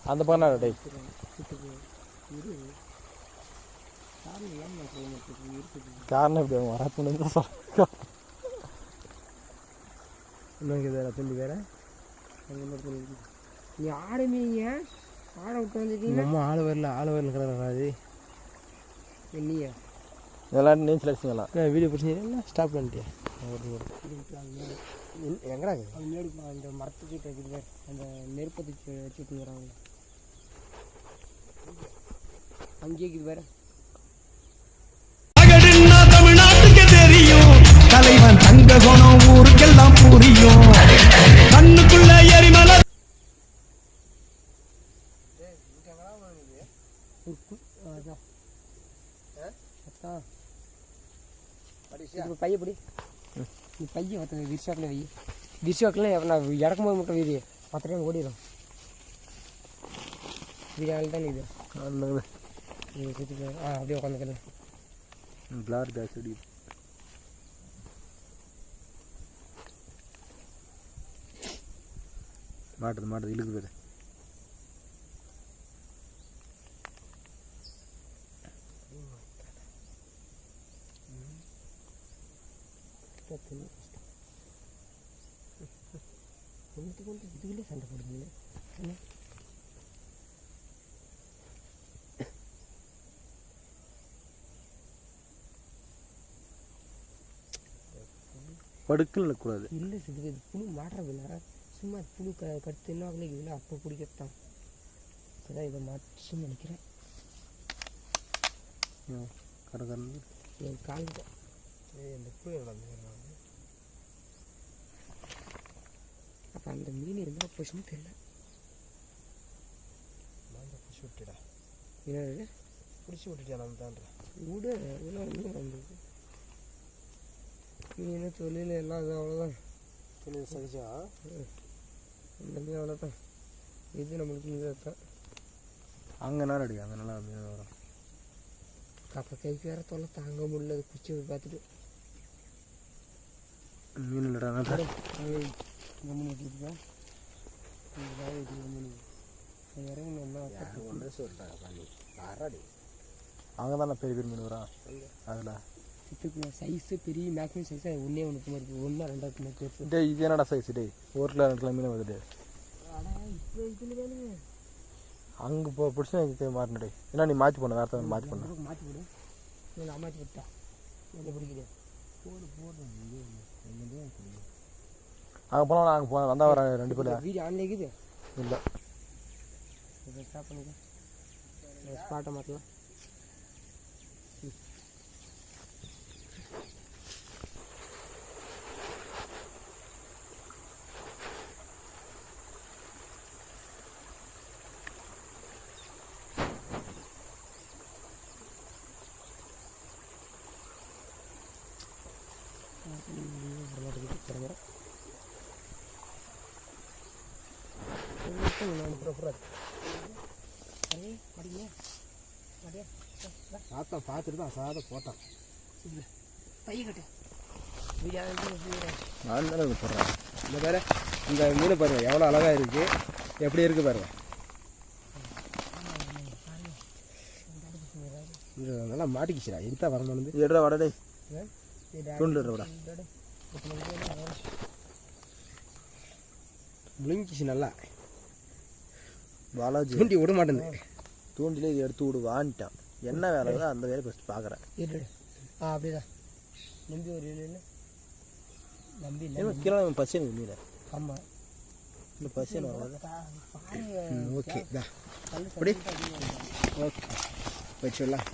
அந்த பண்ண டே காரணம் எப்படி அவங்க வரப்புன்னு தான் சொல்ல இன்னும் வேற தம்பி வேற நீ ஆடுமீங்க ஆட விட்டு வந்துட்டீங்க நம்ம ஆள் வரல கிடையாது இல்லையா இதெல்லாம் நீச்சல் அடிச்சுங்களா வீடியோ பிடிச்சிங்கன்னா ஸ்டாப் பண்ணிட்டியா எங்கடா அது முன்னாடி அந்த மரத்துக்கிட்ட இருக்குது அந்த நெருப்பத்தை வச்சுட்டு வராங்க அங்கேயே இருக்குது வேற தமிழ்நாட்டுக்கு தெரியும் தலைவன் தங்க குணம் ஊருக்கெல்லாம் புரியும் கண்ணுக்குள்ள எரிமலை பையப்படி நீ பையன் மற்ற விரிசாக்கில் வை விரிசாக்கில் நான் இறக்கும் போது மட்டும் வீடு மற்ற டைம் ஓடிடும் வீடு தான் இது அப்படியே உட்காந்துக்கிறேன் பிளார் பேஸ் அடி மாட்டுது இழுக்கு பேர் இதுக்குள்ளே சண்டை போடுறீங்களே படுக்கல் நிற்கக்கூடாது இல்லை இது புழு மாட்டுறதில்ல சும்மா புழு கடுத்து என்ன ஆகல இதில் அப்போ பிடிக்கத்தான் அதான் இதை மாற்றி நினைக்கிறேன் கடற்கரை என் கால் இந்த புழு அப்போ அந்த மீன் இருந்தால் போச்சுன்னு தெரியல பிடிச்சி விட்டுடா என்னது பிடிச்சி விட்டுட்டியா நம்ம தான்றேன் விடு இதெல்லாம் மீன் வந்தது மீன் தொழில் எல்லாம் அது அவ்வளோதான் தொழில் சகிச்சா அந்த மீன் அவ்வளோதான் இது நம்மளுக்கு இது தான் அங்கே நேரம் அடி அங்கே நல்லா மீன் வரும் அப்போ கைக்கு வேற தொல்லை தாங்க முடியல அது குச்சி பார்த்துட்டு மீன் இல்லைடா கம்மி வச்சுருக்கேன் ஒன்றே சொல்லிட்டாங்க பண்ணி ஆறாடி அங்கே தானே பெரிய மீன் வரும் அதில் சிட்டுக்கு சைஸு பெரிய மேக்ஸிமம் சைஸாக ஒன்றே ஒன்று இருக்குது ஒன்றா ரெண்டாவது மாதிரி பெருசு டே இது என்னடா சைஸ் டே 1 கிலோ 2 கிலோ மீன் வருது ஆனால் இப்போ இதில் வேணுங்க அங்கே பிடிச்சி மாறினடே ஏன்னா நீ மாற்றி பண்ண வேறு மாற்றி பண்ண மாற்றி போடு நான் மாற்றி விட்டா என்ன பிடிக்குது போடு அங்கே போனால் நாங்கள் போனோம் வந்தால் வர 2 பேர் வீடியோ ஆன்ல இருக்குது இல்லை இதை ஸ்டாப் பண்ணிக்க ஸ்பாட்டை மாற்றலாம் பார்த்துட்டு தான் சாதம் போட்டான் பைய கட்டு நான் தானே போடுறேன் இந்த பாரு இந்த மீனை பாருங்க எவ்வளோ அழகாக இருக்குது எப்படி இருக்குது பாருங்க நல்லா மாட்டிக்கிச்சுடா எதுதான் வரமானது எடுறா வடடே தூண்டு விடா விழுங்கிச்சு நல்லா பாலாஜி தூண்டி விட மாட்டேன் தூண்டிலே இது எடுத்து விடு வான்ட்டான் என்ன வேலை தான் அந்த வேலை ஃபஸ்ட்டு பார்க்குறேன் அப்படிதான் நம்பி ஒரு இல்லை நம்பி இல்லை கிலோ பசி எனக்கு மீன் ஆமாம் இந்த பசி வராது ஓகே தான் அப்படி ஓகே வச்சுடலாம்